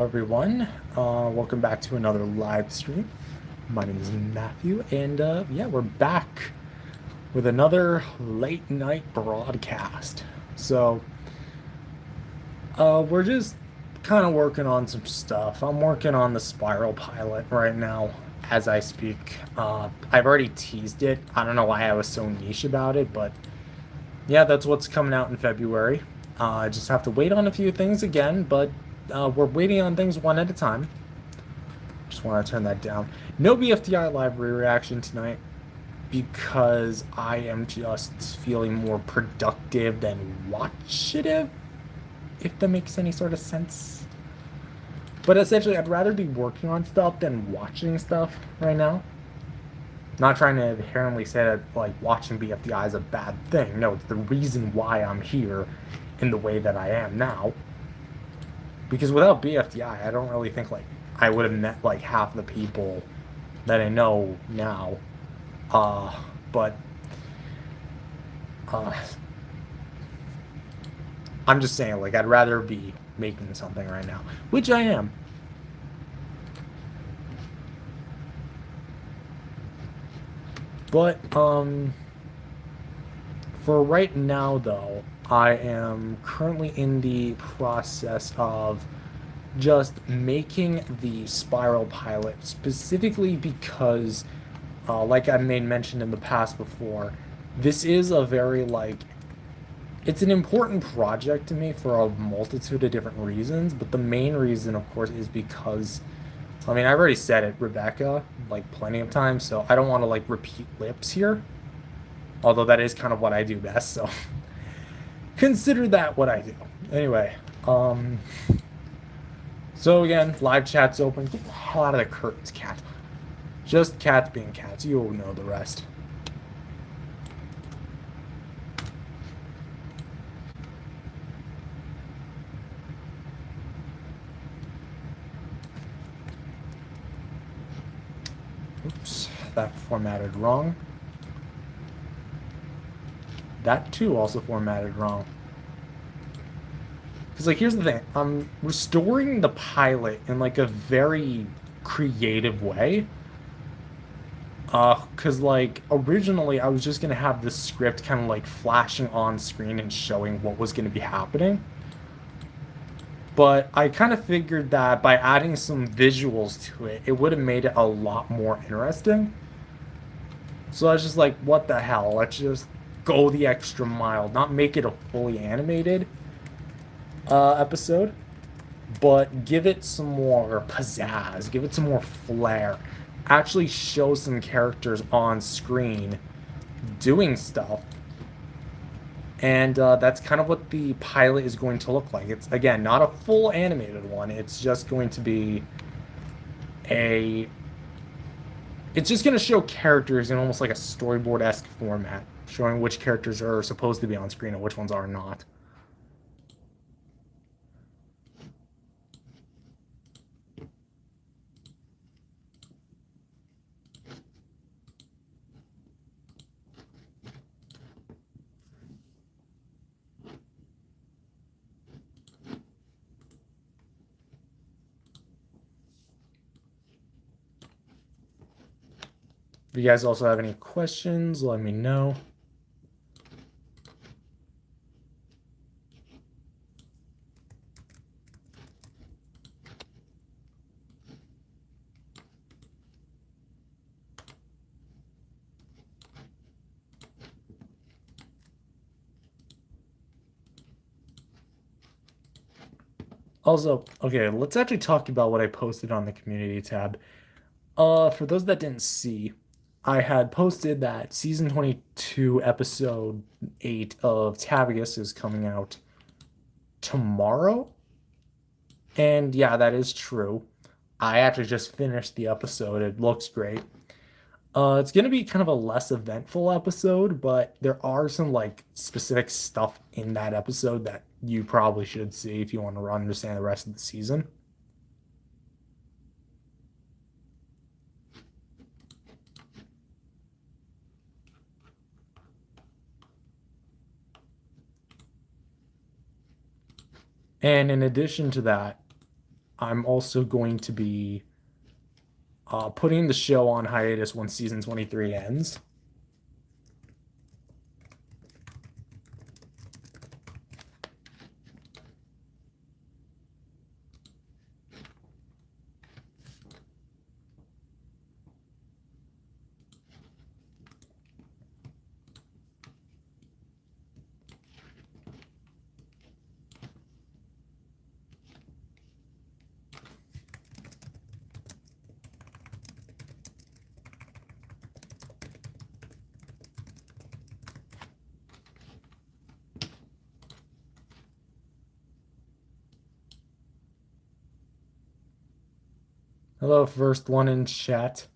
Everyone, welcome back to another live stream. My name is Matthew, and yeah, we're back with another late night broadcast. We're just kind of working on some stuff. I'm working on the Spiral pilot right now as I speak. I've already teased it. I don't know why I was so niche about it, but yeah, that's what's coming out in February. I just have to wait on a few things again, but we're waiting on things one at a time. Just want to turn that down. No bfdi library reaction tonight because I am just feeling more productive than watchative, if that makes any sort of sense. But essentially, I'd rather be working on stuff than watching stuff right now. Not trying to inherently say that like watching BFDI is a bad thing. No, it's the reason why I'm here in the way that I am now. Because without BFDI, I don't really think like I would have met like half the people that I know now. But I'm just saying, like, I'd rather be making something right now, which I am. But for right now though, I am currently in the process of just making the Spiral pilot specifically because like I made mention in the past before, this is a very like it's an important project to me for a multitude of different reasons, but the main reason of course is because I mean I've already said it, Rebecca, like plenty of times, so I don't want to like repeat lips here. Although that is kind of what I do best, so consider that what I do. Anyway, so again, live chat's open. Get the hell out of the curtains, cat. Just cats being cats. You'll know the rest. Oops, that formatted wrong. That too also formatted wrong. Because like here's the thing, I'm restoring the pilot in like a very creative way. Cause like originally I was just gonna have the script kind of like flashing on screen and showing what was gonna be happening. But I kind of figured that by adding some visuals to it, it would have made it a lot more interesting. So I was just like, what the hell? Let's just go the extra mile, not make it a fully animated episode, but give it some more pizzazz, give it some more flair, actually show some characters on screen doing stuff. And that's kind of what the pilot is going to look like. It's, again, not a full animated one. It's just going to be a... It's just going to show characters in almost like a storyboard-esque format, showing which characters are supposed to be on screen and which ones are not. If you guys also have any questions, let me know. Also, okay, let's actually talk about what I posted on the community tab. For those that didn't see, I had posted that season 22, episode 8 of Tavius is coming out tomorrow. And yeah, that is true. I actually just finished the episode. It looks great. It's gonna be kind of a less eventful episode, but there are some like specific stuff in that episode that you probably should see if you want to understand the rest of the season. And in addition to that, I'm also going to be putting the show on hiatus when season 23 ends. Hello, first one in chat.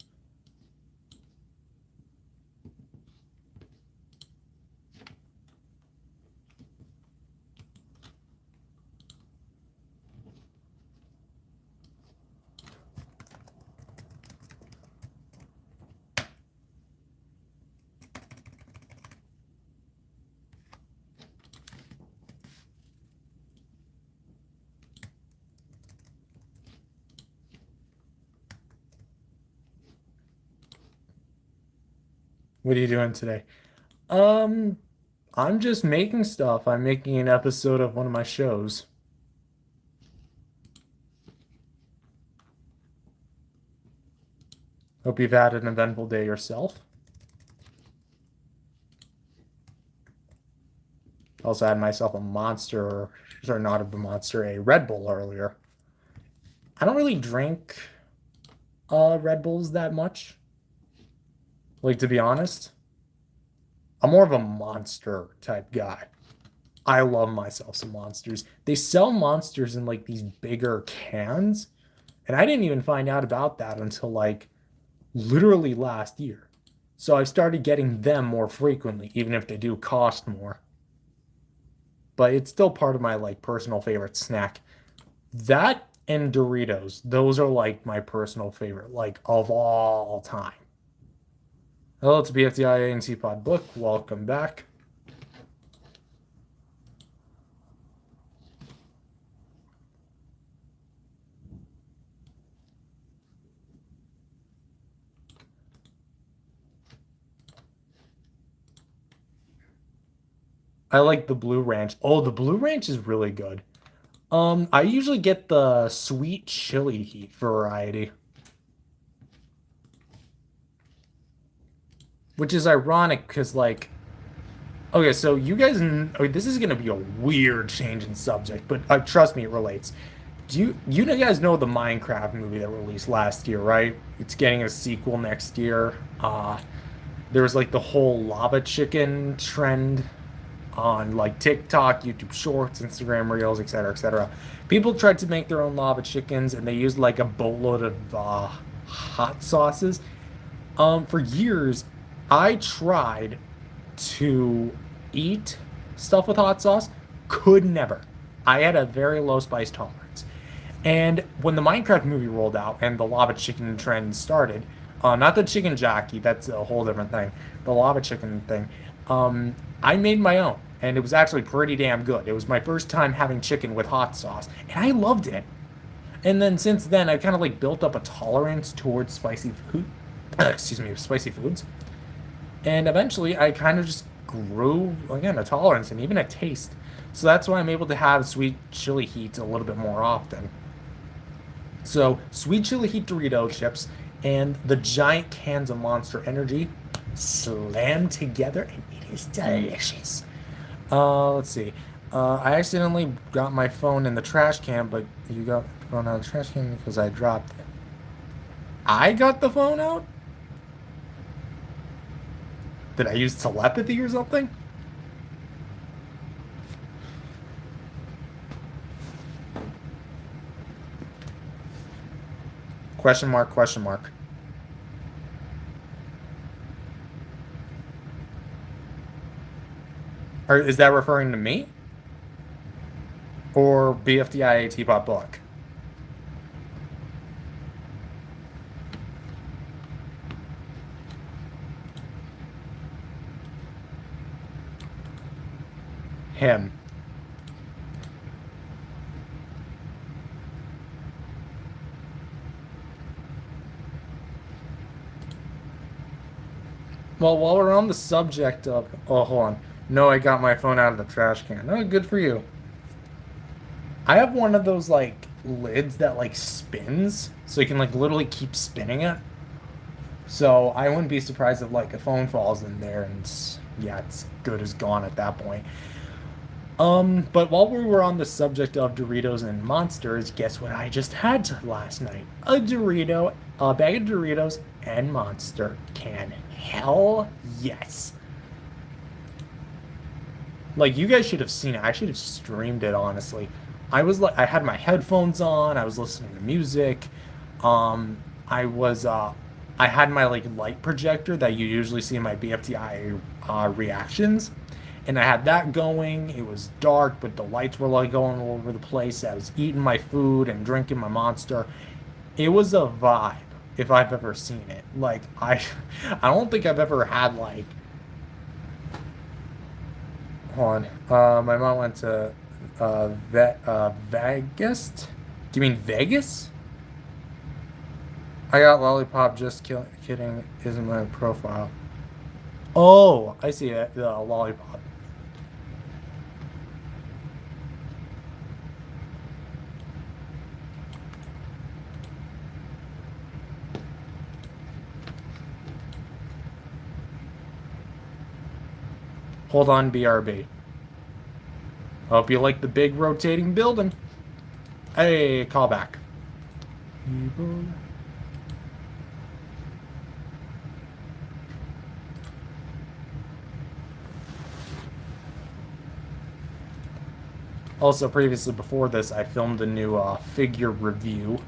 What are you doing today? Um, I'm just making stuff. I'm making an episode of one of my shows. Hope you've had an eventful day yourself. Also had myself a monster, or not a monster, a Red Bull earlier. I don't really drink Red Bulls that much. Like, to be honest, I'm more of a monster type guy. I love myself some monsters. They sell monsters in like these bigger cans, and I didn't even find out about that until like literally last year. So I started getting them more frequently, even if they do cost more. But it's still part of my like personal favorite snack. That and Doritos, those are like my personal favorite, like of all time. Hello, it's bfdi and tpot book. Welcome back. I like the Blue Ranch. Oh, the Blue Ranch is really good. I usually get the sweet chili heat variety. Which is ironic because, like, okay, so you guys, this is gonna be a weird change in subject, but trust me, it relates. You guys know the Minecraft movie that released last year, right? It's getting a sequel next year. There was like the whole lava chicken trend on like TikTok, YouTube Shorts, Instagram Reels, etc., etc. People tried to make their own lava chickens, and they used like a boatload of hot sauces. For years, I tried to eat stuff with hot sauce, could never. I had a very low spice tolerance. And when the Minecraft movie rolled out and the lava chicken trend started, not the chicken jockey, that's a whole different thing, the lava chicken thing, I made my own. And it was actually pretty damn good. It was my first time having chicken with hot sauce, and I loved it. And then since then, I've kind of like built up a tolerance towards spicy food. Excuse me, spicy foods. And eventually, I kind of just grew, again, a tolerance and even a taste. So that's why I'm able to have sweet chili heat a little bit more often. So, sweet chili heat Dorito chips and the giant cans of Monster Energy slammed together, and it is delicious. Let's see. I accidentally got my phone in the trash can, but you got the phone out of the trash can because I dropped it. I got the phone out? Did I use telepathy or something? Question mark, question mark. Or is that referring to me? Or bfdia tpot book? Him. Well, while we're on the subject of, oh, hold on. No, I got my phone out of the trash can. Oh, good for you. I have one of those like lids that like spins, so you can like literally keep spinning it. So I wouldn't be surprised if like a phone falls in there and yeah, it's good as gone at that point. But while we were on the subject of Doritos and monsters, guess what I just had last night? A Dorito, a bag of Doritos and monster can. Hell yes. Like you guys should have seen it. I should have streamed it honestly. I had my headphones on, I was listening to music. Um I was I had my like light projector that you usually see in my BFDI reactions, and I had that going. It was dark, but the lights were like going all over the place. I was eating my food and drinking my monster. It was a vibe if I've ever seen it. Like I don't think I've ever had like. Hold on. My mom went to Vegas. Do you mean Vegas? I got lollipop. Just kidding. Isn't my profile? Oh, I see it. The lollipop. Hold on, BRB. Hope you like the big rotating building. Hey, call back. Also, previously before this, I filmed a new figure review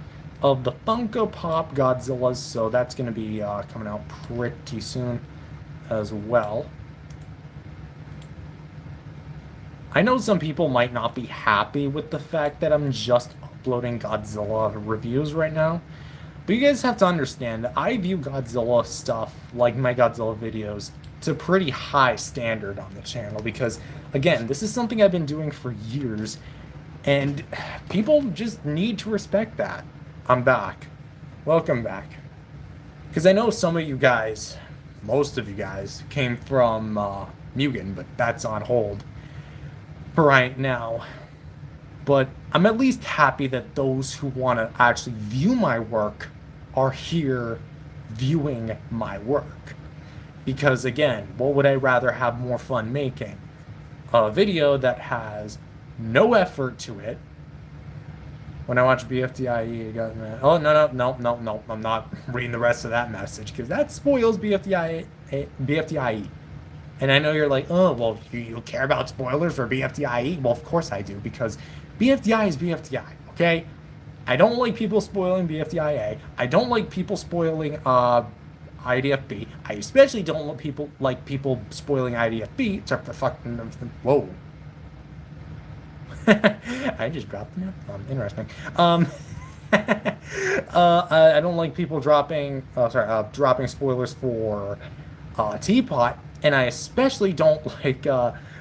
of the Funko Pop Godzillas, so that's going to be coming out pretty soon as well. I know some people might not be happy with the fact that I'm just uploading Godzilla reviews right now, but you guys have to understand that I view Godzilla stuff, like my Godzilla videos, to pretty high standard on the channel because, again, this is something I've been doing for years, and people just need to respect that. I'm back. Welcome back. Because I know some of you guys, most of you guys, came from Mugen, but that's on hold for right now. But I'm at least happy that those who want to actually view my work are here viewing my work. Because again, what would I rather have more fun making? A video that has no effort to it. When I watch BFDIE, oh, no, I'm not reading the rest of that message because that spoils BFDIE. And I know you're like, oh, well, you care about spoilers for BFDIE? Well, of course I do, because BFDI is BFDI, okay? I don't like people spoiling BFDIA. I don't like people spoiling IDFB. I especially don't like people spoiling IDFB, except for fucking, whoa. I just dropped the interesting. I don't like people dropping spoilers for Tpot, and I especially don't like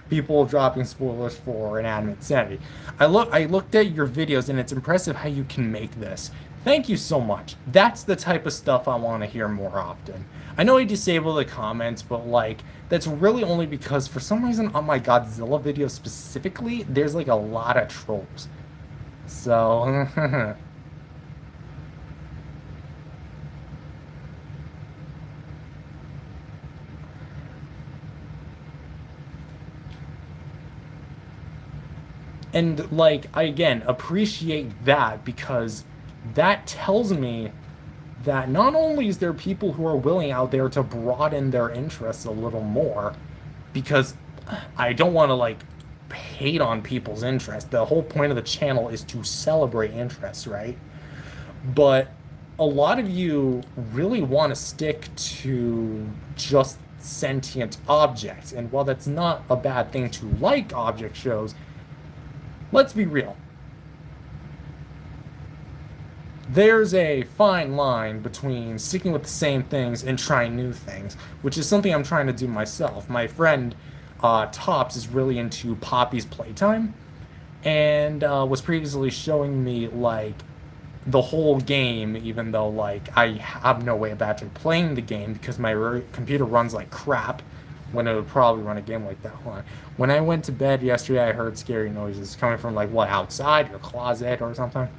people dropping spoilers for Inanimate Insanity. I looked at your videos, and it's impressive how you can make this. Thank you so much. That's the type of stuff I want to hear more often. I know I disable the comments, but like that's really only because for some reason on my Godzilla video specifically, there's like a lot of trolls. So and like I again appreciate that because that tells me that not only is there people who are willing out there to broaden their interests a little more, because I don't want to like hate on people's interests. The whole point of the channel is to celebrate interests, right? But a lot of you really want to stick to just sentient objects, and while that's not a bad thing to like object shows, let's be real. There's a fine line between sticking with the same things and trying new things, which is something I'm trying to do myself. My friend Tops is really into Poppy's Playtime, and was previously showing me like the whole game, even though like I have no way of actually playing the game because my computer runs like crap when it would probably run a game like that. Hold on. When I went to bed yesterday, I heard scary noises coming from like what, outside your closet or something.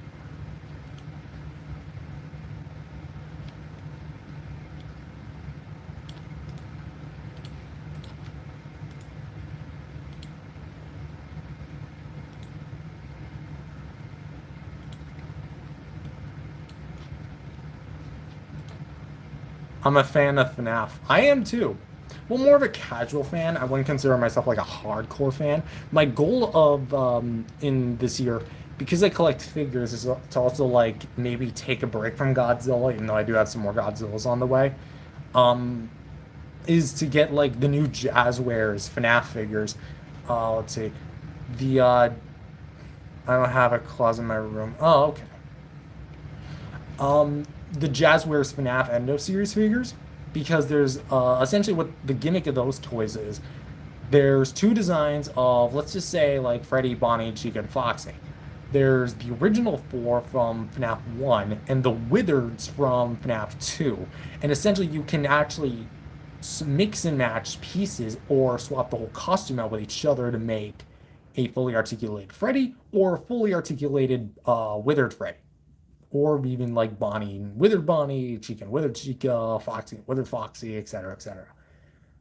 I'm a fan of FNAF. I am too. Well, more of a casual fan. I wouldn't consider myself like a hardcore fan. My goal of in this year, because I collect figures, is to also like maybe take a break from Godzilla, even though I do have some more Godzillas on the way. Um, is to get like the new Jazzwares FNAF figures. Let's see, the I don't have a closet in my room. Oh, okay. The Jazzwares FNAF Endo series figures, because there's essentially what the gimmick of those toys is. There's two designs of, let's just say, like Freddy, Bonnie, Chica, and Foxy. There's the original four from FNAF 1 and the Wizards from FNAF 2. And essentially, you can actually mix and match pieces or swap the whole costume out with each other to make a fully articulated Freddy or a fully articulated Withered Freddy, or even like Bonnie and Withered Bonnie, Chica and Withered Chica, Foxy and Withered Foxy, etc., etc.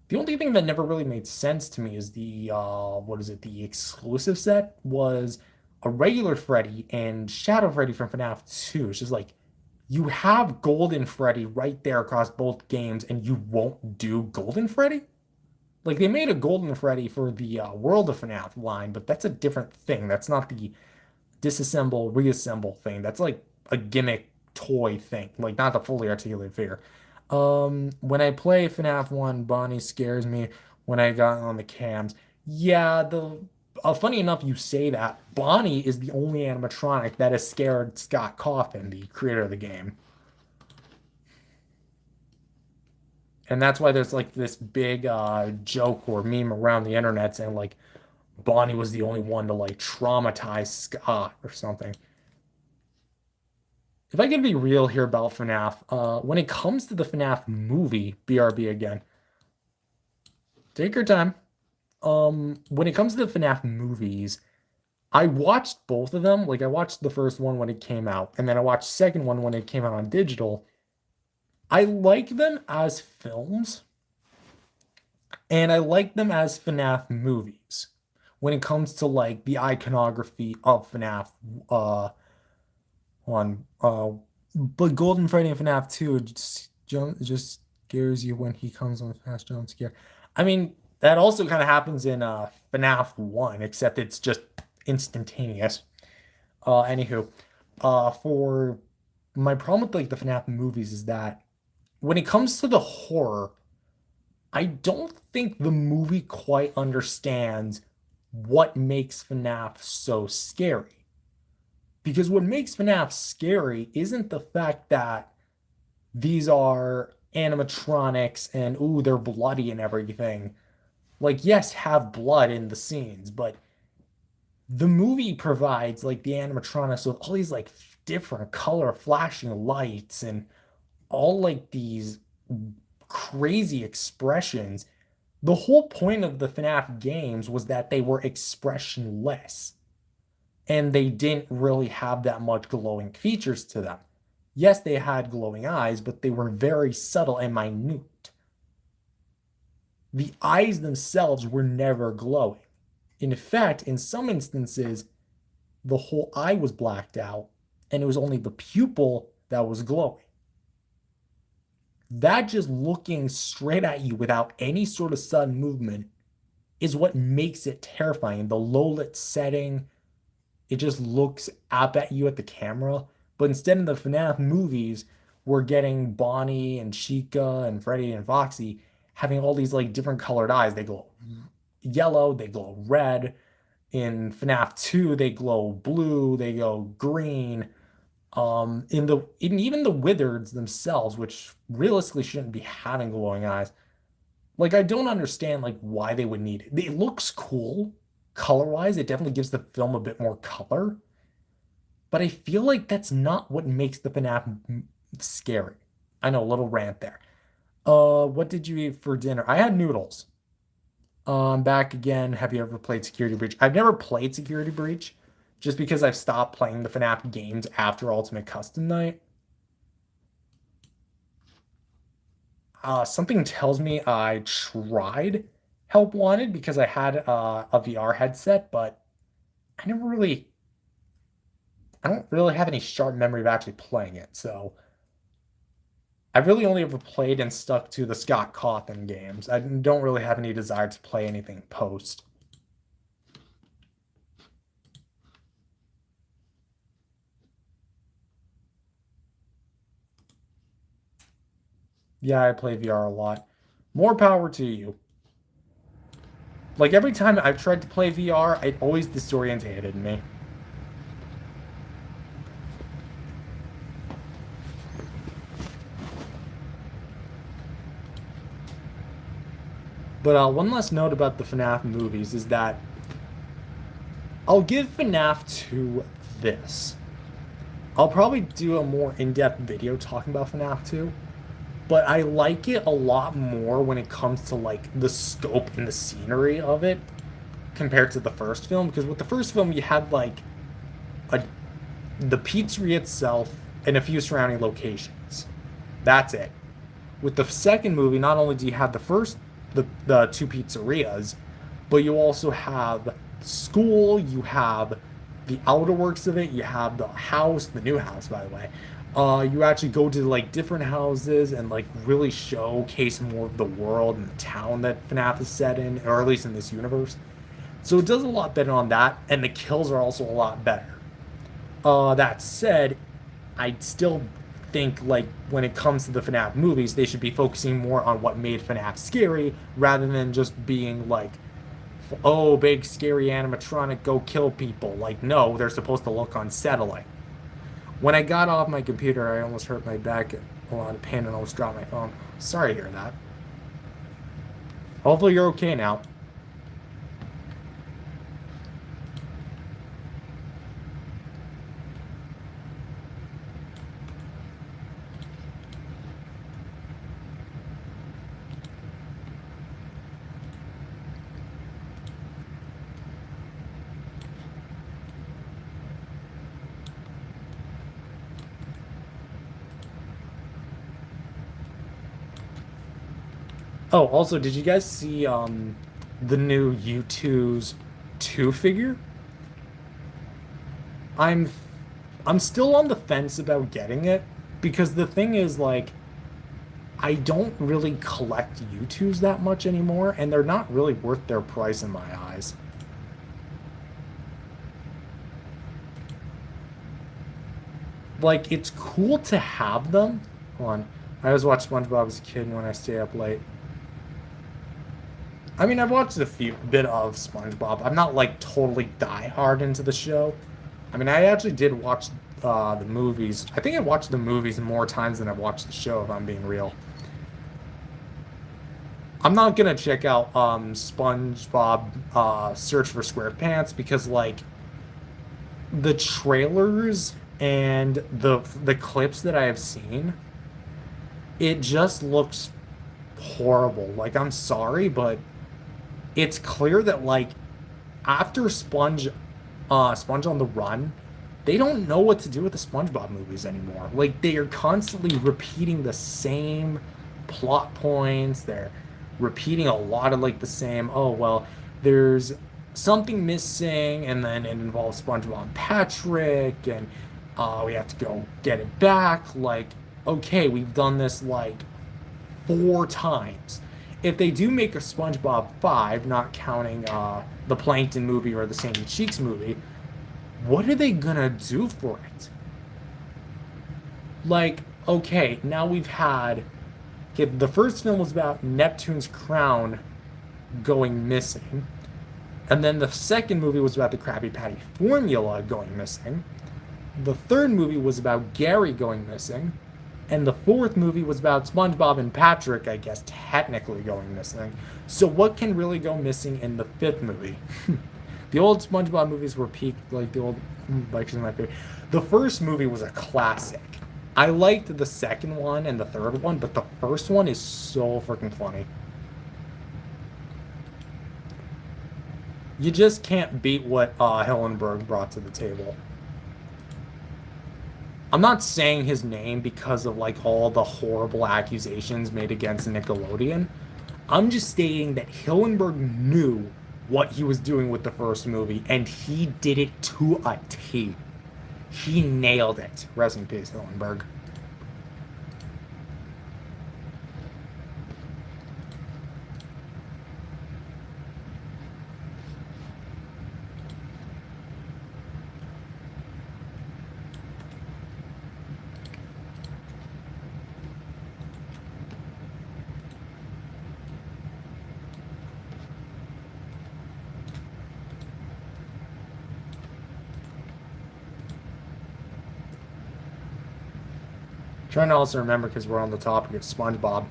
The only thing that never really made sense to me is the what is it? The exclusive set was a regular Freddy and Shadow Freddy from FNAF 2. It's just like you have Golden Freddy right there across both games, and you won't do Golden Freddy. Like they made a Golden Freddy for the World of FNAF line, but that's a different thing. That's not the disassemble, reassemble thing. That's like a gimmick toy thing, like not the fully articulated figure. When I play FNAF 1, Bonnie scares me when I got on the cams. Yeah, the funny enough you say that. Bonnie is the only animatronic that has scared Scott Cawthon, the creator of the game. And that's why there's like this big joke or meme around the internet saying like Bonnie was the only one to like traumatize Scott or something. If I can be real here about FNAF, when it comes to the FNAF movie, BRB again, take your time. When it comes to the FNAF movies, I watched both of them. Like I watched the first one when it came out, and then I watched the second one when it came out on digital. I like them as films, and I like them as FNAF movies. When it comes to like the iconography of FNAF, on but Golden Freddy and FNAF 2 just scares you when he comes on fast jump scare. I mean, that also kind of happens in FNAF 1, except it's just instantaneous. Anywho, for my problem with like the FNAF movies is that when it comes to the horror, I don't think the movie quite understands what makes FNAF so scary. Because what makes FNAF scary isn't the fact that these are animatronics and ooh, they're bloody and everything. Like, yes, have blood in the scenes, but the movie provides like the animatronics with all these like different color flashing lights and all like these crazy expressions. The whole point of the FNAF games was that they were expressionless and they didn't really have that much glowing features to them. Yes, they had glowing eyes, but they were very subtle and minute. The eyes themselves were never glowing. In fact, in some instances, the whole eye was blacked out and it was only the pupil that was glowing. That just looking straight at you without any sort of sudden movement is what makes it terrifying. The low lit setting, it just looks up at you at the camera. But instead of the FNAF movies, we're getting Bonnie and Chica and Freddy and Foxy having all these like different colored eyes. They glow yellow, they glow red. In FNAF 2, they glow blue, they go green. In even the Wizards themselves, which realistically shouldn't be having glowing eyes, like I don't understand like why they would need it. It looks cool color wise. It definitely gives the film a bit more color. but I feel like that's not what makes the FNAF scary. I know, a little rant there. What did you eat for dinner? I had noodles. Back again. Have you ever played Security Breach? I've never played Security Breach, just because I've stopped playing the FNAF games after Ultimate Custom Night. Something tells me I tried Help Wanted because I had a VR headset, but I never really, I don't really have any sharp memory of actually playing it. So I've really only ever played and stuck to the Scott Cawthon games. I don't really have any desire to play anything post. Yeah, I play VR a lot. More power to you. Like, every time I've tried to play VR, it always disorientated me. But one last note about the FNAF movies is that I'll give FNAF 2 this. I'll probably do a more in-depth video talking about FNAF 2, but I like it a lot more when it comes to like the scope and the scenery of it compared to the first film, because with the first film you had like the pizzeria itself and a few surrounding locations. That's it. With the second movie, not only do you have the two pizzerias, but you also have school, you have the outer works of it, you have the house, the new house, by the way. You actually go to like different houses and like really showcase more of the world and the town that FNAF is set in, or at least in this universe. So it does a lot better on that, and the kills are also a lot better. That said, I still think like when it comes to the FNAF movies, they should be focusing more on what made FNAF scary rather than just being like, oh, big scary animatronic, go kill people. Like, no, they're supposed to look unsettling. When I got off my computer, I almost hurt my back, a lot of pain, and almost dropped my phone. Sorry to hear that. Hopefully you're okay now. Oh, also, did you guys see the new U2's 2 figure? I'm I'm still on the fence about getting it because the thing is like I don't really collect U2s that much anymore, and they're not really worth their price in my eyes. Like, it's cool to have them. Hold on. I always watch SpongeBob as a kid when I stay up late. I mean, I've watched a bit of SpongeBob. I'm not like totally diehard into the show. I mean, I actually did watch the movies. I think I watched the movies more times than I've watched the show, if I'm being real. I'm not gonna check out SpongeBob Search for SquarePants because like the trailers and the clips that I have seen, it just looks horrible. Like, I'm sorry, but it's clear that like after Sponge on the Run, they don't know what to do with the SpongeBob movies anymore. Like, they are constantly repeating the same plot points. They're repeating a lot of like the same, oh well, there's something missing, and then it involves SpongeBob and Patrick, and we have to go get it back. Like, okay, we've done this like 4 times. If they do make a SpongeBob 5, not counting the Plankton movie or the Sandy Cheeks movie, what are they gonna do for it? Like, okay, now we've had... Okay, the first film was about Neptune's crown going missing. And then the second movie was about the Krabby Patty formula going missing. The third movie was about Gary going missing. And the fourth movie was about SpongeBob and Patrick, I guess, technically going missing. So what can really go missing in the fifth movie? The old SpongeBob movies were peak, like the old, like, my favorite. The first movie was a classic. I liked the second one and the third one, but the first one is so freaking funny. You just can't beat what Hillenburg brought to the table. I'm not saying his name because of like all the horrible accusations made against Nickelodeon. I'm just stating that Hillenburg knew what he was doing with the first movie, and he did it to a T. He nailed it. Rest in peace, Hillenburg. Trying to also remember because we're on the topic of SpongeBob.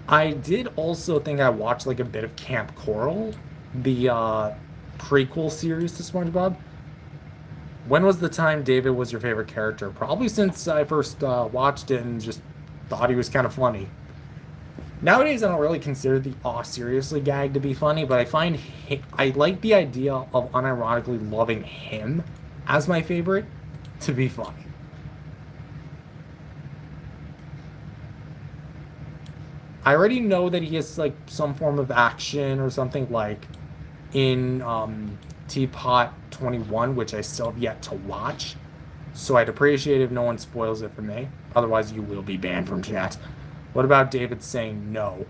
I did also think I watched like a bit of Camp Coral, the prequel series to SpongeBob. When was the time David was your favorite character? Probably since I first watched it and just thought he was kind of funny. Nowadays, I don't really consider the "aw seriously" gag to be funny, but I like the idea of unironically loving him as my favorite to be funny. I already know that he has like some form of action or something like in Tpot 21, which I still have yet to watch. So I'd appreciate if no one spoils it for me. Otherwise, you will be banned from chat. What about David saying no?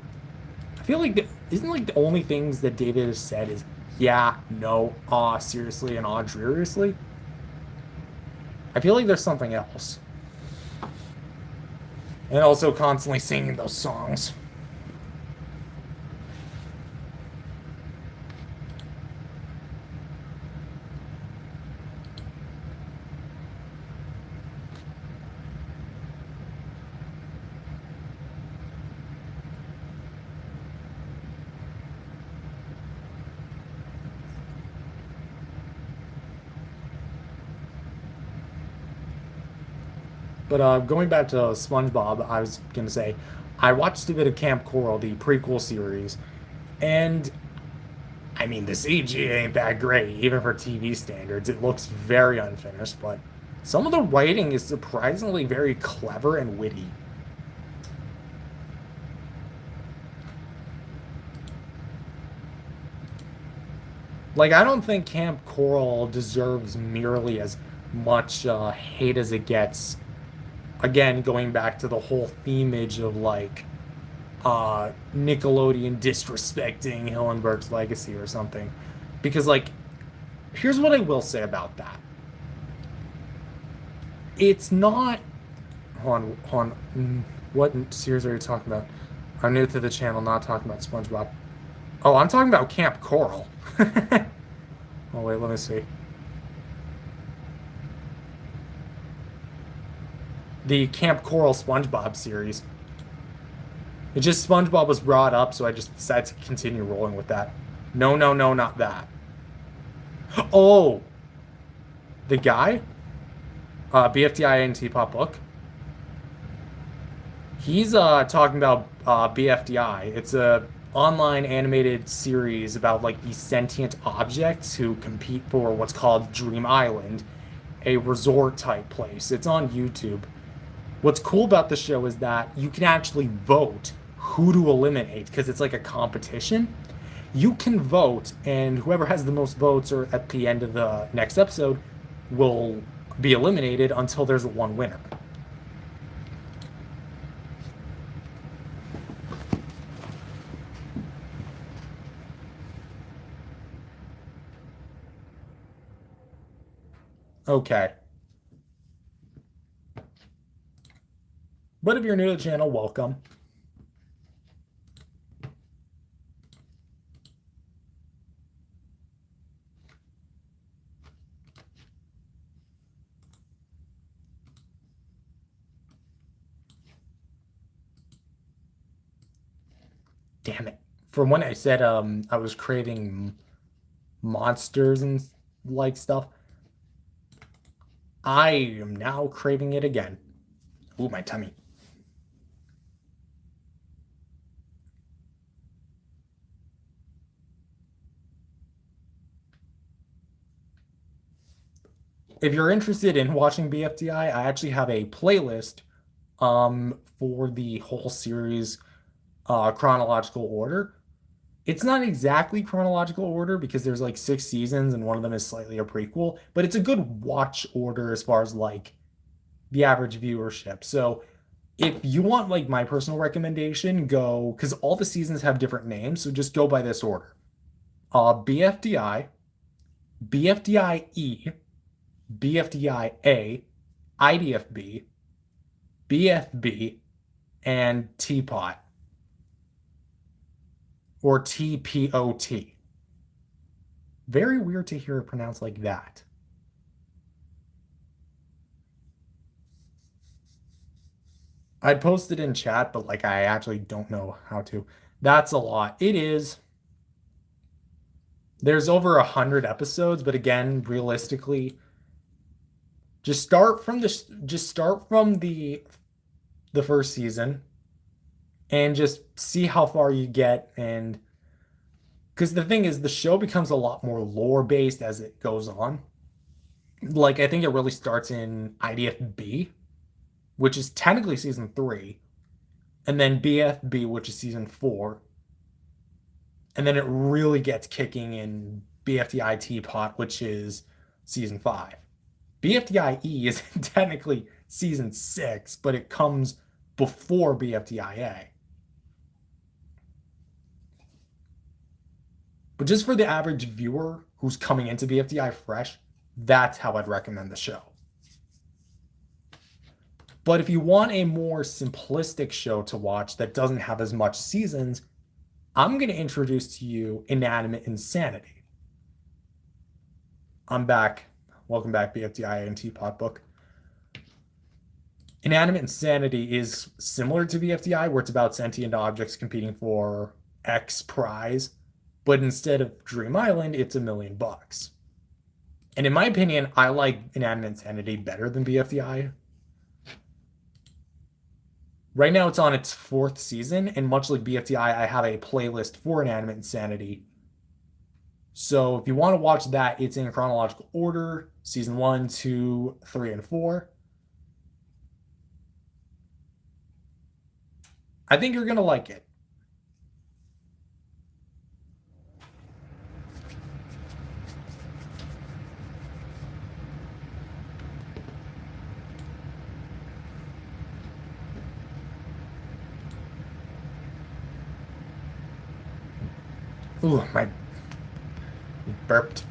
I feel like isn't like the only things that David has said is yeah, no, aw, seriously, and aw, dreariously. I feel like there's something else. And also constantly singing those songs. But going back to SpongeBob, I was gonna say, I watched a bit of Camp Coral, the prequel series, and I mean the CG ain't that great, even for TV standards. It looks very unfinished, but some of the writing is surprisingly very clever and witty. Like, I don't think Camp Coral deserves nearly as much hate as it gets. Again, going back to the whole themage of like Nickelodeon disrespecting Hillenburg's legacy or something. Because like, here's what I will say about that. It's not. Hold on. What series are you talking about? I'm new to the channel, not talking about SpongeBob. Oh, I'm talking about Camp Coral. Oh wait, let me see. The Camp Coral SpongeBob series. It just SpongeBob was brought up, so I just decided to continue rolling with that. No, no, no, not that. Oh, the guy, bfdi and tpot book. He's talking about bfdi. It's a online animated series about like these sentient objects who compete for what's called Dream Island, a resort type place. It's on YouTube. What's cool about the show is that you can actually vote who to eliminate because it's like a competition. You can vote, and whoever has the most votes or at the end of the next episode will be eliminated until there's one winner. Okay. But if you're new to the channel, welcome. Damn it. From when I said I was craving monsters and like stuff. I am now craving it again. Ooh, my tummy. If you're interested in watching BFDI, I actually have a playlist for the whole series chronological order. It's not exactly chronological order because there's like 6 seasons and one of them is slightly a prequel, but it's a good watch order as far as like the average viewership. So if you want like my personal recommendation, go because all the seasons have different names, so just go by this order. BFDI, bfdie, bfdia, idfb, bfb, and tpot or tpot. Very weird to hear it pronounced like that. I'd post it in chat, but like I actually don't know how to. That's a lot. It is. There's over 100 episodes, but again, realistically, just start from the first season and just see how far you get. And because the thing is, the show becomes a lot more lore based as it goes on. Like I think it really starts in idfb, which is technically season 3, and then bfb, which is season 4, and then it really gets kicking in bfditpot, which is season 5. bfdie is technically season 6, but it comes before bfdia. But just for the average viewer who's coming into bfdi fresh, that's how I'd recommend the show. But if you want a more simplistic show to watch that doesn't have as much seasons, I'm going to introduce to you Inanimate Insanity. I'm back. Welcome back, bfdi and tpot book. Inanimate Insanity is similar to bfdi, where it's about sentient objects competing for X prize, but instead of Dream Island, it's $1 million. And in my opinion, I like Inanimate Insanity better than bfdi. Right now, it's on its 4th season, and much like bfdi, I have a playlist for Inanimate Insanity. So if you want to watch that, it's in chronological order, season 1, 2, 3, and 4. I think you're going to like it. Ooh, my burped.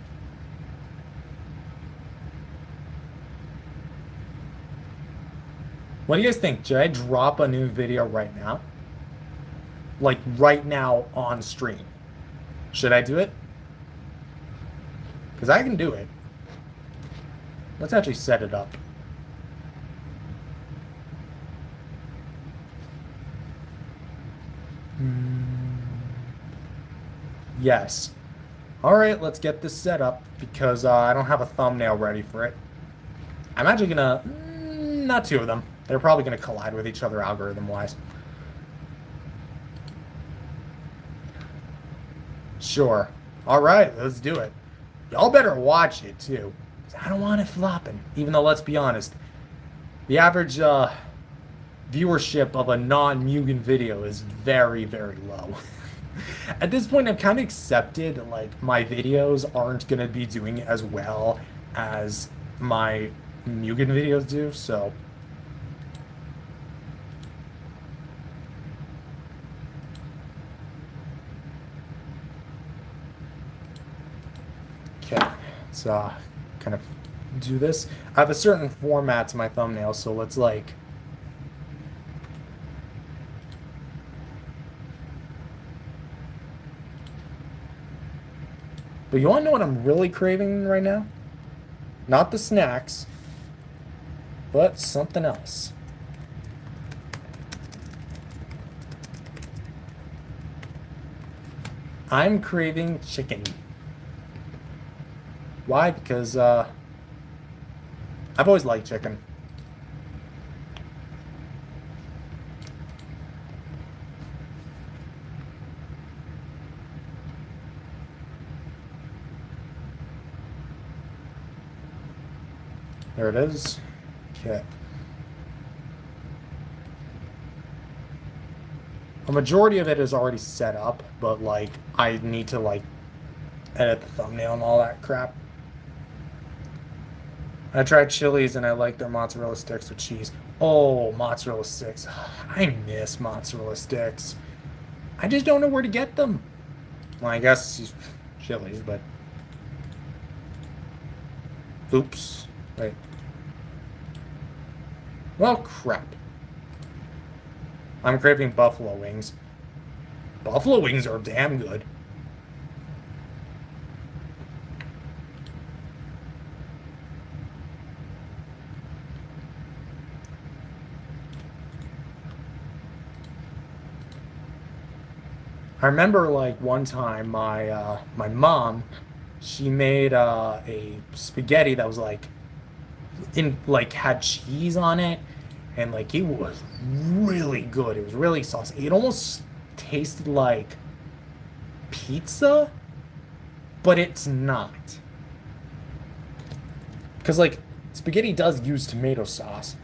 What do you guys think? Should I drop a new video right now? Like right now on stream? Should I do it? Because I can do it. Let's actually set it up. Yes. All right, let's get this set up because I don't have a thumbnail ready for it. I'm actually gonna, not 2 of them. They're probably gonna collide with each other algorithm-wise. Sure. All right, let's do it. Y'all better watch it too, because I don't want it flopping. Even though, let's be honest, the average viewership of a non-Mugen video is very, very low. At this point, I've kind of accepted that like my videos aren't going to be doing as well as my Mugen videos do, so okay, let's kind of do this. I have a certain format to my thumbnail, so let's like but you want to know what I'm really craving right now? Not the snacks, but something else. I'm craving chicken. Why? Because I've always liked chicken. There it is. Okay. A majority of it is already set up, but like I need to like edit the thumbnail and all that crap. I tried Chili's and I like their mozzarella sticks with cheese. Oh, mozzarella sticks. I miss mozzarella sticks. I just don't know where to get them. Well, I guess Chili's, but... Oops. Wait. Well, crap. I'm craving buffalo wings. Buffalo wings are damn good. I remember like one time my mom, she made a spaghetti that was like had cheese on it, and like it was really good. It was really saucy. It almost tasted like pizza, but it's not. Because like spaghetti does use tomato sauce,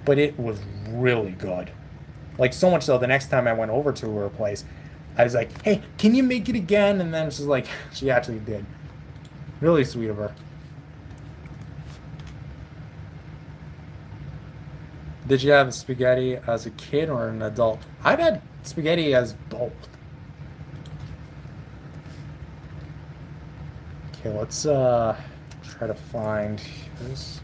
but it was really good. Like, so much so, the next time I went over to her place, I was like, hey, can you make it again? And then she's like, she actually did. Really sweet of her. Did you have spaghetti as a kid or an adult? I've had spaghetti as both. Okay, let's try to find this.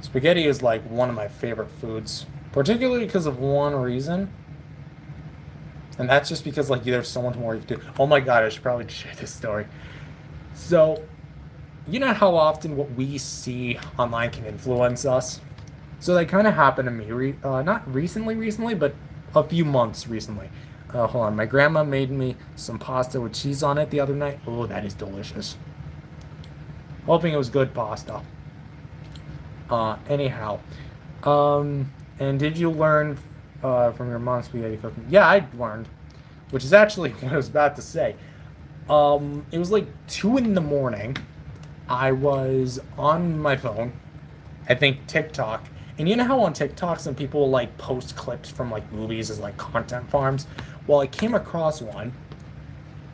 Spaghetti is like one of my favorite foods. Particularly because of one reason. And that's just because, like, there's so much more you can do. Oh my god, I should probably share this story. So, you know how often what we see online can influence us? So that kind of happened to me, not recently, but a few months recently. Hold on, my grandma made me some pasta with cheese on it the other night. Oh, that is delicious. Hoping it was good pasta. Anyhow. And did you learn from your mom's spaghetti cooking? Yeah, I learned, which is actually what I was about to say. It was like 2 in the morning. I was on my phone, I think TikTok, and you know how on TikTok some people like post clips from like movies as like content farms? Well, I came across one,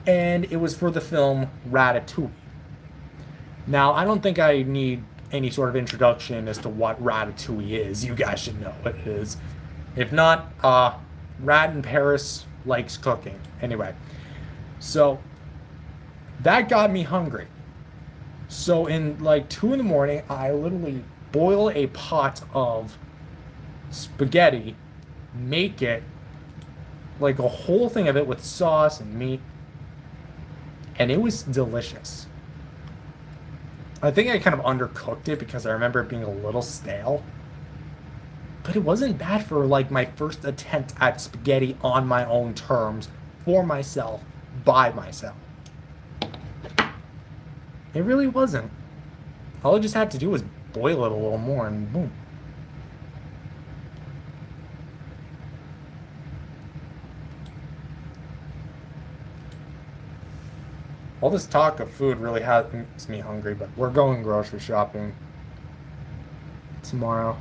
and it was for the film Ratatouille. Now, I don't think I need any sort of introduction as to what Ratatouille is. You guys should know what it is. If not, Rat in Paris likes cooking. Anyway, so that got me hungry. So in like 2 in the morning, I literally boil a pot of spaghetti, make it like a whole thing of it with sauce and meat, and it was delicious. I think I kind of undercooked it because I remember it being a little stale. But it wasn't bad for like my first attempt at spaghetti on my own terms, for myself, by myself. It really wasn't. All I just had to do was boil it a little more and boom. All this talk of food really makes me hungry, but we're going grocery shopping tomorrow.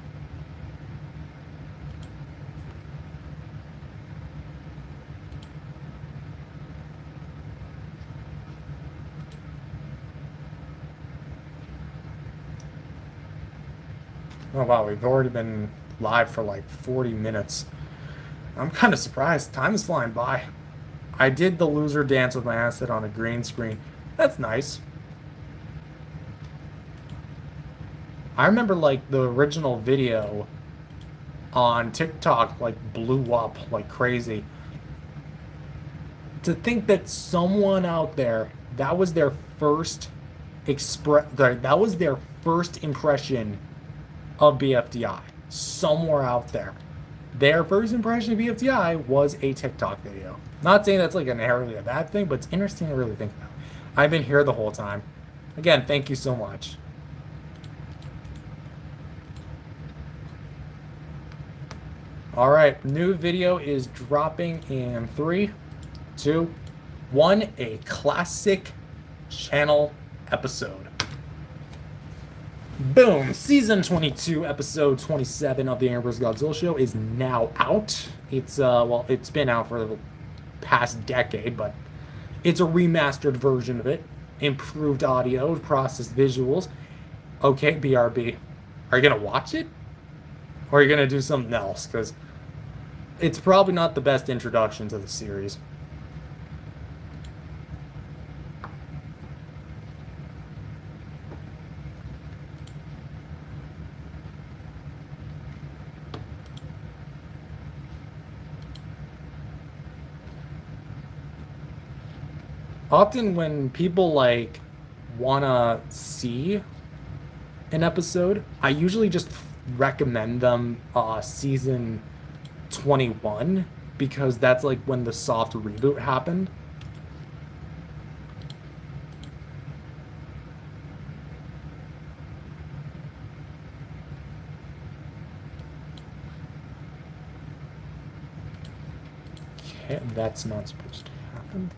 Oh wow, we've already been live for like 40 minutes. I'm kind of surprised. Time is flying by. I did the loser dance with my asset on a green screen. That's nice. I remember like the original video on TikTok like blew up like crazy. To think that someone out there, that was their first that was their first impression of BFDI. Somewhere out there. Their first impression of BFDI was a TikTok video. Not saying that's like inherently a bad thing, but it's interesting to really think about. I've been here the whole time. Again, thank you so much. All right, new video is dropping in 3, 2, 1. A classic channel episode. Boom! Season 22, episode 27 of the Amber's Godzilla Show is now out. It's well, it's been out for the past decade, but it's a remastered version of it. Improved audio, processed visuals. Okay, BRB, are you gonna watch it? Or are you gonna do something else? Because it's probably not the best introduction to the series. Often when people like wanna see an episode, I usually just recommend them season 21 because that's like when the soft reboot happened. Okay, that's not supposed to happen.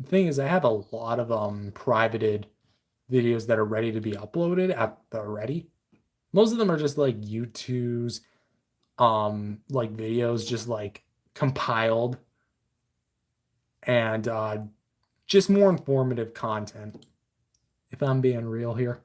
The thing is, I have a lot of privated videos that are ready to be uploaded at the ready. Most of them are just like YouTube's like videos just like compiled and just more informative content, if I'm being real here.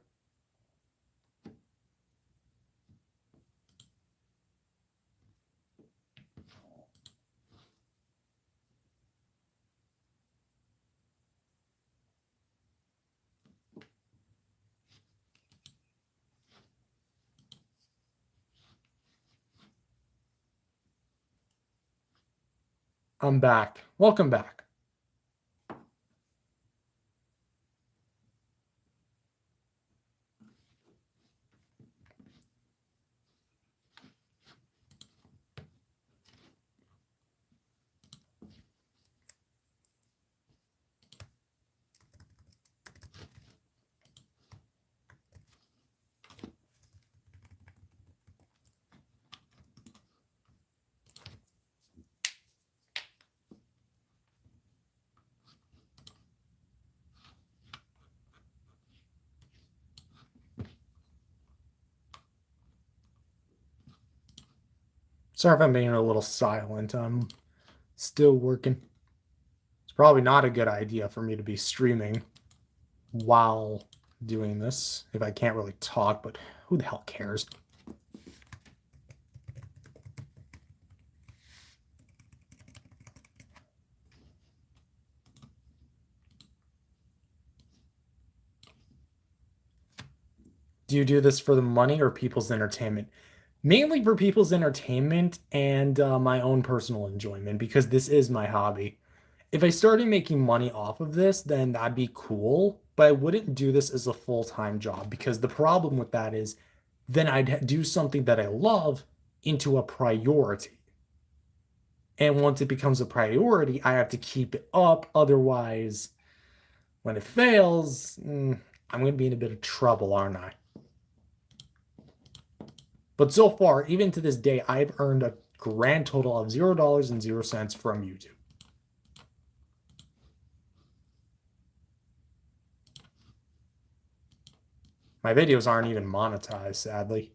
I'm back. Welcome back. Sorry if I'm being a little silent. I'm still working. It's probably not a good idea for me to be streaming while doing this if I can't really talk, but who the hell cares? Do you do this for the money or people's entertainment? Mainly for people's entertainment and my own personal enjoyment, because this is my hobby. If I started making money off of this, then that'd be cool, but I wouldn't do this as a full-time job because the problem with that is then I'd do something that I love into a priority. And once it becomes a priority, I have to keep it up. Otherwise, when it fails, I'm going to be in a bit of trouble, aren't I? But so far, even to this day, I've earned a grand total of $0.00 from YouTube. My videos aren't even monetized, sadly.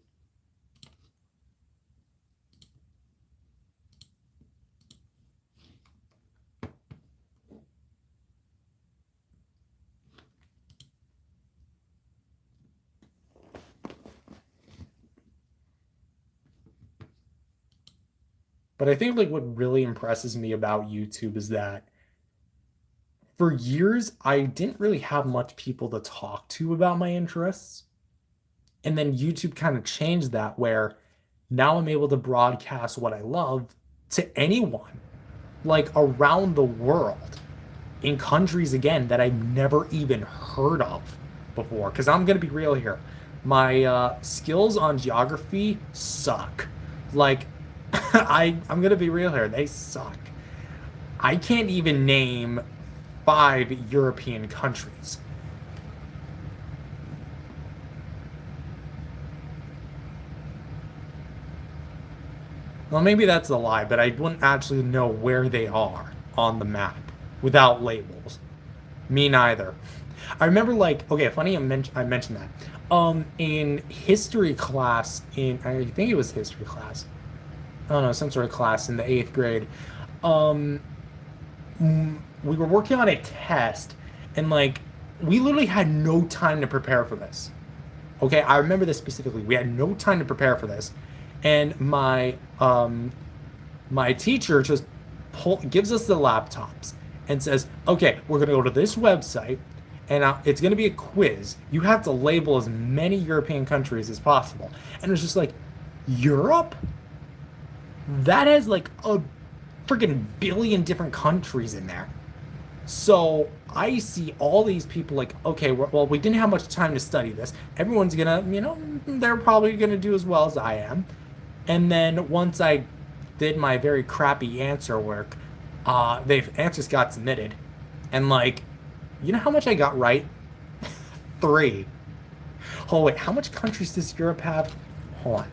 But I think like what really impresses me about YouTube is that for years I didn't really have much people to talk to about my interests. And then YouTube kind of changed that where now I'm able to broadcast what I love to anyone. like around the world in countries again that I've never even heard of before. Because I'm gonna be real here, my skills on geography suck. Like, I'm gonna be real here, they suck. I can't even name 5 European countries. Well, maybe that's a lie, but I wouldn't actually know where they are on the map without labels. Me neither. I remember, like, okay, funny I mentioned that. In history class, I think it was history class. I don't know, some sort of class in the 8th grade. Um, we were working on a test, and like, we literally had no time to prepare for this. Okay, I remember this specifically. We had no time to prepare for this, and my teacher just gives us the laptops and says, "Okay, we're gonna go to this website, and it's gonna be a quiz. You have to label as many European countries as possible." And it's just like, Europe? That has like a freaking billion different countries in there. So I see all these people like, okay, well, we didn't have much time to study this. Everyone's gonna, they're probably gonna do as well as I am. And then once I did my very crappy answer work, the answers got submitted. And like, you know how much I got right? 3. Oh wait, how much countries does Europe have? Hold on.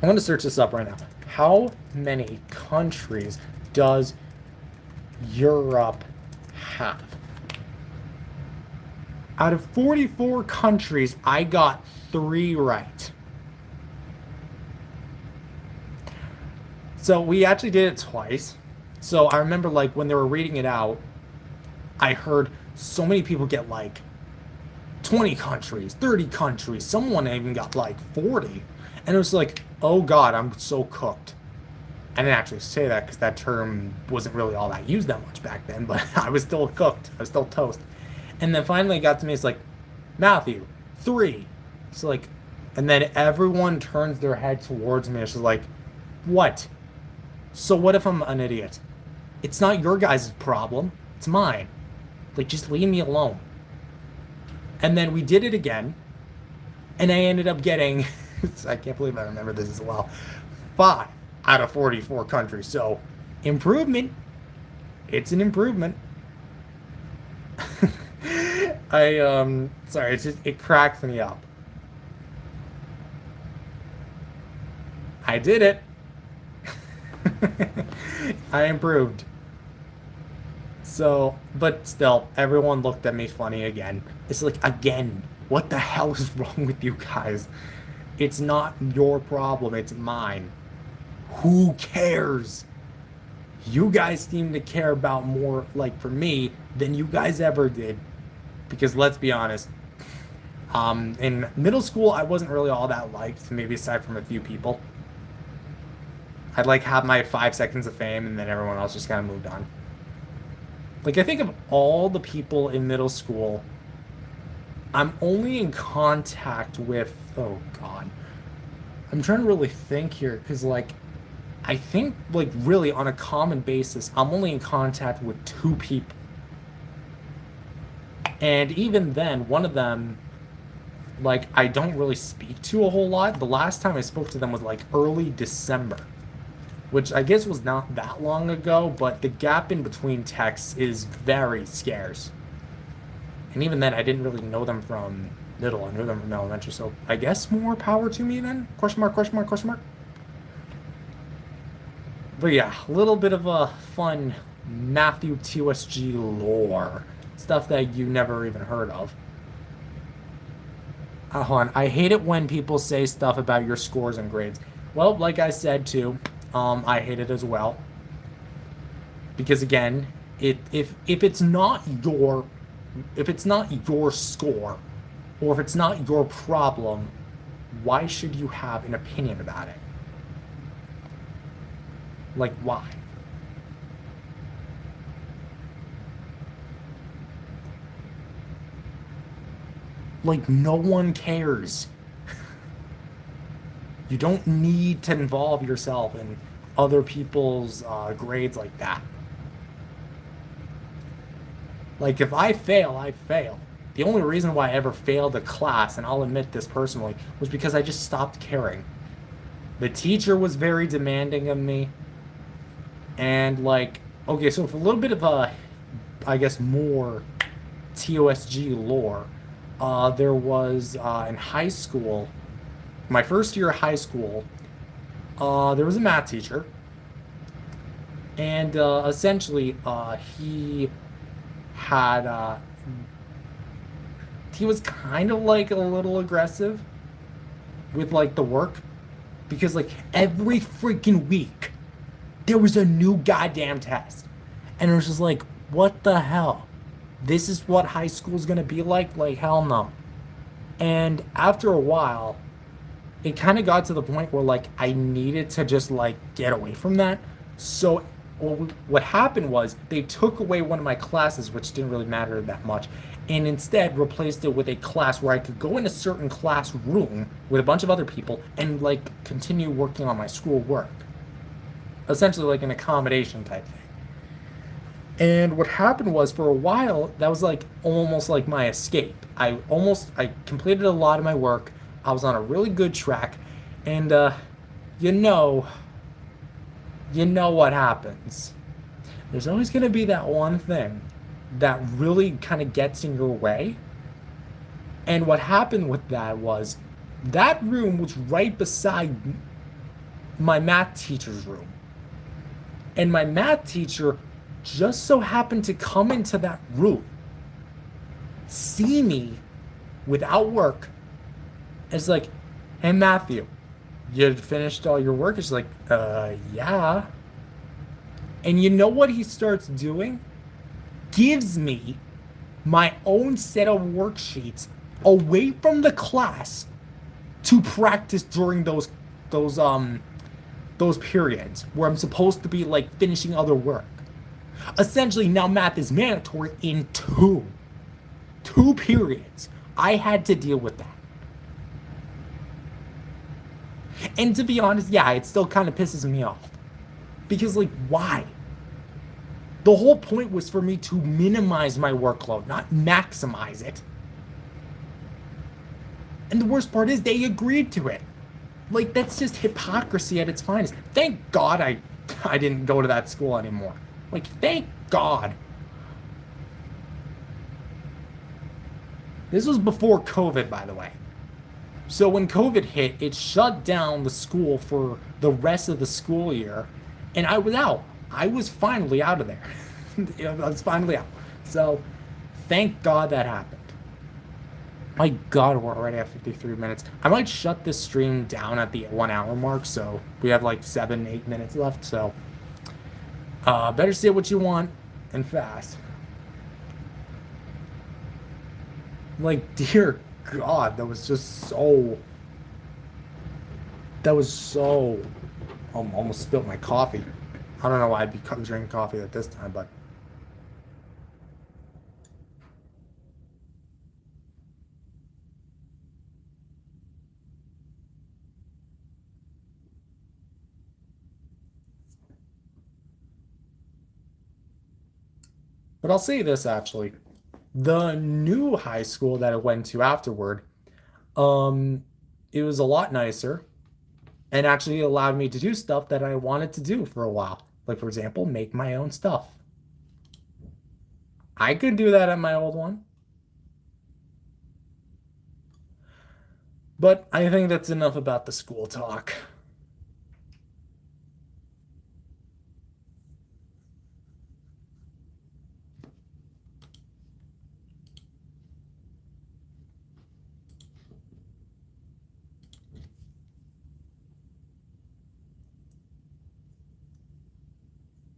I'm gonna search this up right now. How many countries does Europe have? Out of 44 countries, I got 3 right. So we actually did it twice. So I remember like when they were reading it out, I heard so many people get like 20 countries, 30 countries. Someone even got like 40. And it was like, oh God, I'm so cooked. I didn't actually say that because that term wasn't really all that used that much back then, but I was still cooked. I was still toast. And then finally it got to me, it's like, Matthew, 3. It's like, and then everyone turns their head towards me. It's just like, what? So what if I'm an idiot? It's not your guys' problem. It's mine. Like, just leave me alone. And then we did it again. And I ended up getting, I can't believe I remember this as well, 5 out of 44 countries. So, improvement. It's an improvement. Sorry, it cracks me up. I did it. I improved. So, but still, everyone looked at me funny again. It's like, again, what the hell is wrong with you guys? It's not your problem, it's mine. Who cares? You guys seem to care about more, like, for me, than you guys ever did. Because let's be honest, in middle school, I wasn't really all that liked, maybe aside from a few people. I'd like have my 5 seconds of fame, and then everyone else just kind of moved on. Like, I think of all the people in middle school, I'm only in contact with, oh God. I'm trying to really think here, because, like, I think, like, really on a common basis, I'm only in contact with 2 people. And even then, one of them, like, I don't really speak to a whole lot. The last time I spoke to them was, like, early December, which I guess was not that long ago, but the gap in between texts is very scarce. And even then, I didn't really know them from middle. I knew them from elementary, so I guess more power to me then? Question mark, question mark, question mark? But yeah, a little bit of a fun Matthew T.O.S.G lore. Stuff that you never even heard of. Hold on, I hate it when people say stuff about your scores and grades. Well, like I said too, I hate it as well. Because again, if it's not your score, or if it's not your problem, why should you have an opinion about it? Like, why? Like, no one cares. You don't need to involve yourself in other people's grades like that. Like, if I fail, I fail. The only reason why I ever failed a class, and I'll admit this personally, was because I just stopped caring. The teacher was very demanding of me. And, like, okay, so for a little bit of I guess, more T.O.S.G lore, there was, in high school, my first year of high school, there was a math teacher. And essentially, he had he was kind of like a little aggressive with like the work, because like every freaking week there was a new goddamn test, and it was just like, what the hell, this is what high school is gonna be like hell no. And after a while it kind of got to the point where like I needed to just like get away from that. So what happened was they took away one of my classes, which didn't really matter that much, and instead replaced it with a class where I could go in a certain classroom with a bunch of other people and like continue working on my school work. Essentially like an accommodation type thing. And what happened was, for a while, that was like almost like my escape. I completed a lot of my work. I was on a really good track, and you know, you know what happens. There's always going to be that one thing that really kind of gets in your way. And what happened with that was, that room was right beside my math teacher's room. And my math teacher just so happened to come into that room, see me without work, and it's like, hey Matthew, you finished all your work? It's like, yeah. And you know what he starts doing? Gives me my own set of worksheets away from the class to practice during those periods where I'm supposed to be like finishing other work. Essentially, now math is mandatory in two periods. I had to deal with that. And to be honest, yeah, it still kind of pisses me off. Because, like, why? The whole point was for me to minimize my workload, not maximize it. And the worst part is they agreed to it. Like, that's just hypocrisy at its finest. Thank God I didn't go to that school anymore. Like, thank God. This was before COVID, by the way. So when COVID hit, it shut down the school for the rest of the school year, and I was out. I was finally out of there. I was finally out. So, thank God that happened. My God, we're already at 53 minutes. I might shut this stream down at the 1 hour mark, so we have like 7-8 minutes left, so better say what you want and fast. Like, dear God, that was so... almost spilled my coffee. I don't know why I'd be drinking coffee at this time, but... But I'll say this, actually. The new high school that I went to afterward, it was a lot nicer and actually allowed me to do stuff that I wanted to do for a while. Like, for example, make my own stuff. I could do that at my old one. But I think that's enough about the school talk.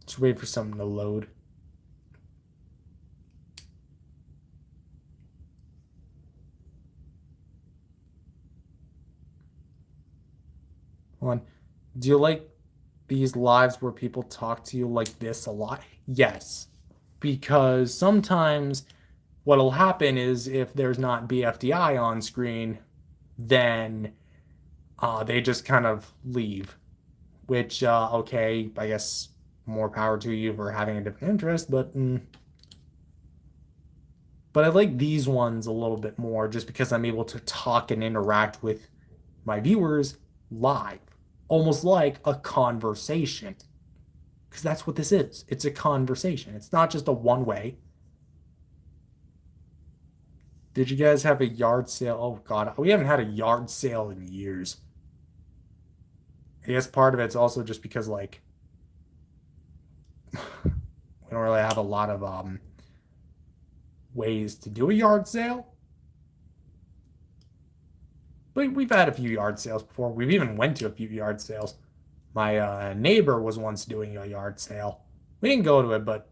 Just wait for something to load. Hold on. Do you like these lives where people talk to you like this a lot? Yes. Because sometimes what'll happen is, if there's not BFDI on screen, then they just kind of leave. which, okay, I guess more power to you for having a different interest, but I like these ones a little bit more just because I'm able to talk and interact with my viewers live, almost like a conversation. Because that's what this is. It's a conversation. It's not just a one way. Did you guys have a yard sale? Oh, God. We haven't had a yard sale in years. I guess part of it's also just because, like, we don't really have a lot of ways to do a yard sale. But we've had a few yard sales before. We've even went to a few yard sales. My neighbor was once doing a yard sale. We didn't go to it, but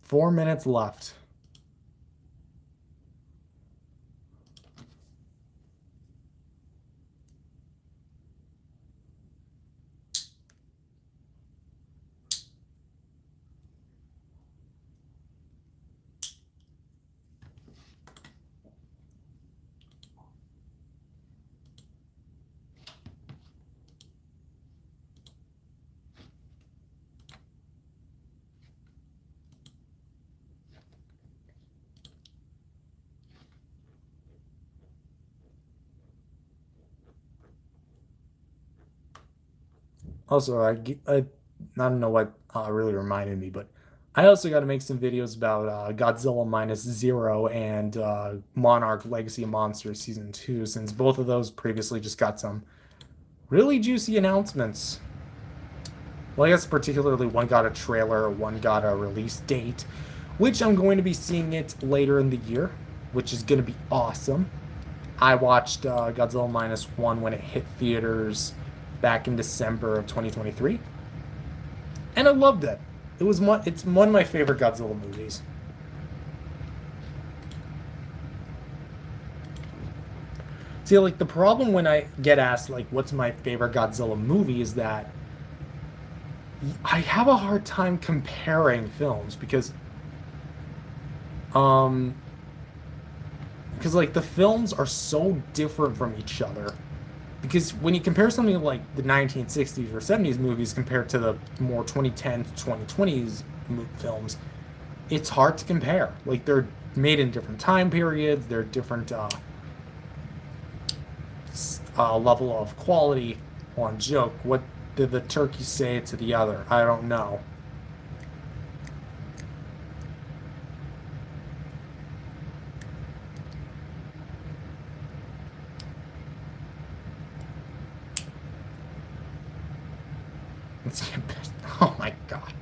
4 minutes left. Also, I don't know what really reminded me, but I also got to make some videos about Godzilla Minus Zero and Monarch Legacy of Monsters Season 2, since both of those previously just got some really juicy announcements. Well, I guess particularly one got a trailer, one got a release date, which I'm going to be seeing it later in the year, which is going to be awesome. I watched Godzilla Minus One when it hit theaters back in December of 2023, and I loved it. It's one of my favorite Godzilla movies. See, like, the problem when I get asked, like, what's my favorite Godzilla movie is that I have a hard time comparing films because like the films are so different from each other. Because when you compare something like the 1960s or 70s movies compared to the more 2010 to 2020s films, it's hard to compare. Like, they're made in different time periods, they're different level of quality. One joke, what did the turkey say to the other? I don't know. Let's get pissed. Oh my god.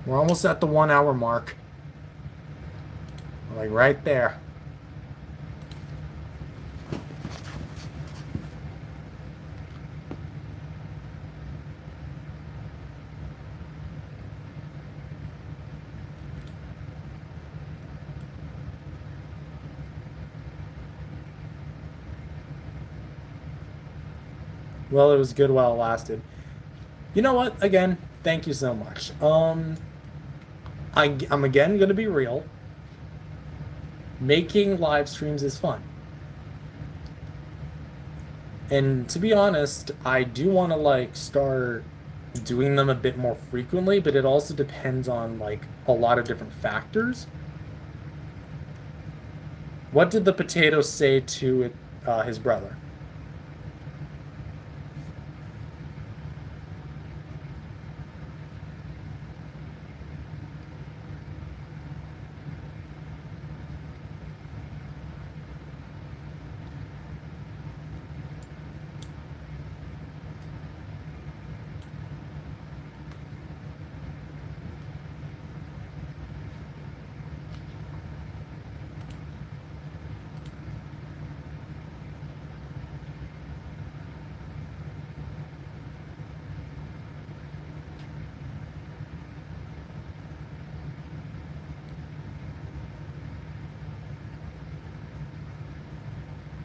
We're almost at the 1 hour mark. We're like right there. Well, it was good while it lasted. You know what? Again, thank you so much. I'm again going to be real. Making live streams is fun. And to be honest, I do want to, like, start doing them a bit more frequently, but it also depends on, like, a lot of different factors. What did the potato say to his brother?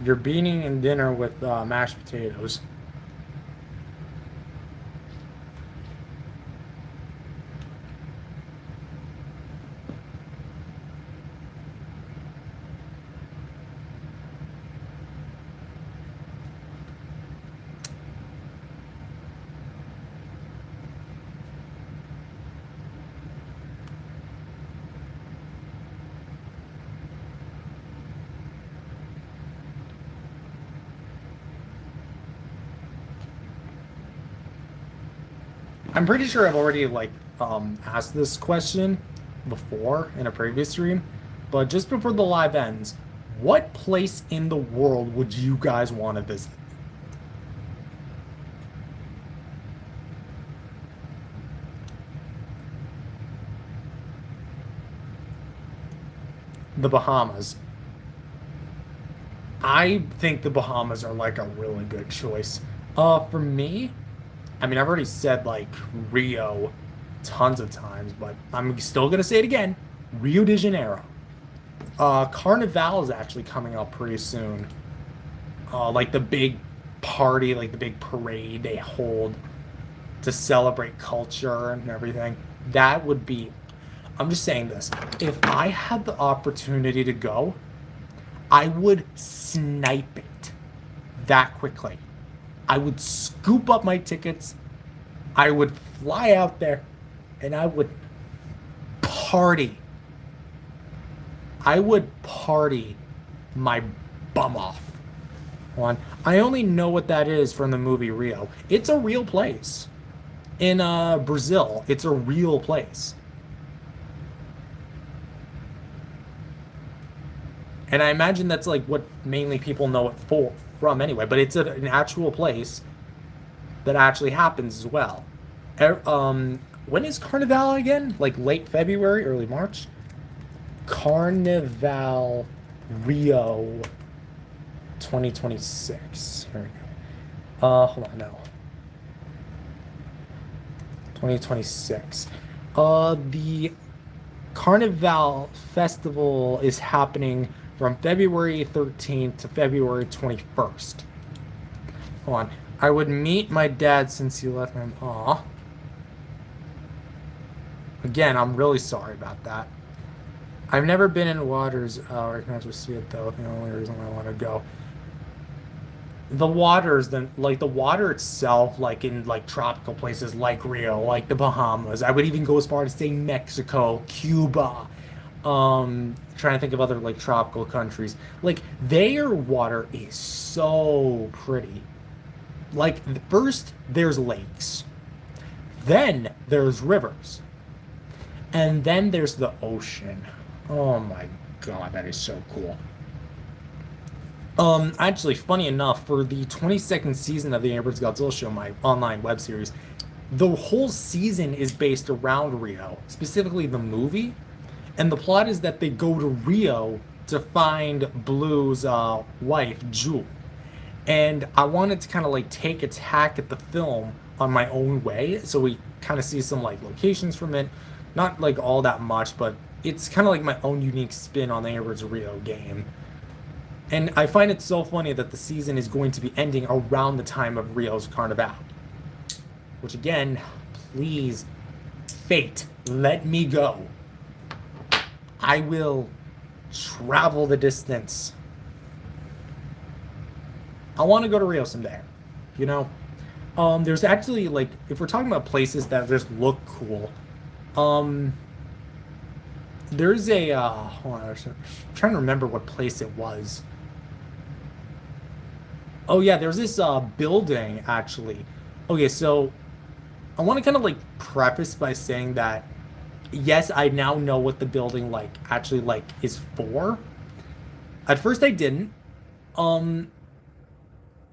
You're beating in dinner with mashed potatoes. I'm pretty sure I've already asked this question before in a previous stream, but just before the live ends, what place in the world would you guys want to visit? The Bahamas. I think the Bahamas are like a really good choice. For me, I mean, I've already said like Rio tons of times, but I'm still gonna say it again. Rio de Janeiro. Carnival is actually coming up pretty soon. Like the big party, like the big parade they hold to celebrate culture and everything. That would be. I'm just saying this. If I had the opportunity to go, I would snipe it that quickly. I would scoop up my tickets. I would fly out there and I would party. I would party my bum off. One. I only know what that is from the movie Rio. It's a real place. In Brazil, it's a real place. And I imagine that's like what mainly people know it from anyway, but it's an actual place that actually happens as well. When is Carnival again? Like late February, early March? Carnival Rio 2026. Here we go. Hold on, no. 2026. The Carnival Festival is happening from February 13th to February 21st. Hold on. I would meet my dad since he left me. Aw. Again, I'm really sorry about that. I've never been in waters. I can actually see it though. The only reason I want to go. The waters, like the water itself, like in like tropical places like Rio, like the Bahamas. I would even go as far as say Mexico, Cuba. Trying to think of other like tropical countries. Like their water is so pretty. Like first there's lakes, then there's rivers, and then there's the ocean. Oh my god, that is so cool. Actually, funny enough, for the 22nd season of the Amber's Godzilla show, my online web series, the whole season is based around Rio, specifically the movie. And the plot is that they go to Rio to find Blue's wife, Jewel. And I wanted to kind of like take a tack at the film on my own way. So we kind of see some like locations from it. Not like all that much, but it's kind of like my own unique spin on the Amber's Rio game. And I find it so funny that the season is going to be ending around the time of Rio's Carnival. Which again, please, fate, let me go. I will travel the distance. I want to go to Rio someday. You know? There's actually, like, if we're talking about places that just look cool, there's a, hold on, I'm trying to remember what place it was. Oh yeah, there's this building actually. Okay, so I want to kind of like preface by saying that yes, I now know what the building like actually like is for. At first I didn't. Um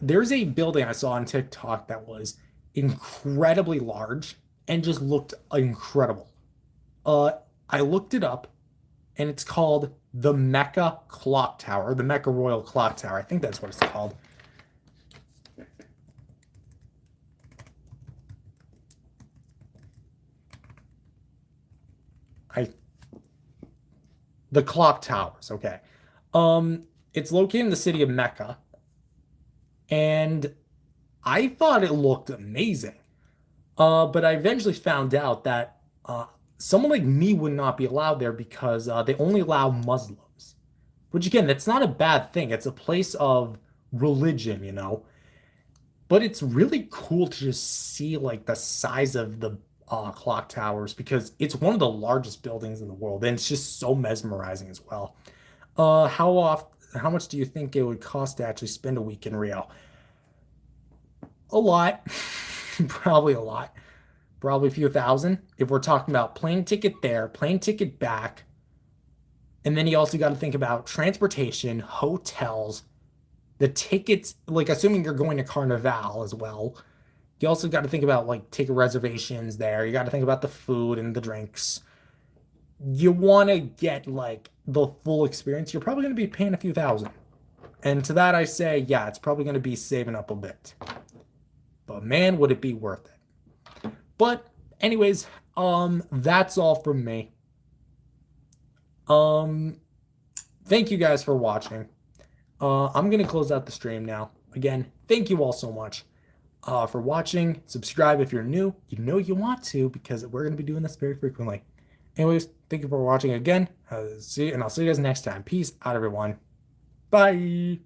there's a building I saw on TikTok that was incredibly large and just looked incredible. Uh I looked it up and it's called the Mecca Clock Tower, the Mecca Royal Clock Tower. I think that's what it's called. I The clock towers, okay. Um, It's located in the city of Mecca, and I thought it looked amazing. But I eventually found out that someone like me would not be allowed there because they only allow Muslims. Which again, that's not a bad thing. It's a place of religion, you know. But it's really cool to just see like the size of the clock towers because it's one of the largest buildings in the world, and it's just so mesmerizing as well. How much do you think it would cost to actually spend a week in Rio? A lot, probably a lot, probably a few thousand. If we're talking about plane ticket there, plane ticket back, and then you also got to think about transportation, hotels, the tickets, like assuming you're going to Carnival as well. You also got to think about like ticket reservations there. You got to think about the food and the drinks. You want to get like the full experience. You're probably going to be paying a few thousand. And to that I say, yeah, it's probably going to be saving up a bit. But man, would it be worth it. But anyways, that's all from me. Thank you guys for watching. I'm going to close out the stream now. Again, thank you all so much for watching. Subscribe if you're new. You know you want to because we're going to be doing this very frequently. Anyways, thank you for watching again. I'll see you guys next time. Peace out, everyone. Bye.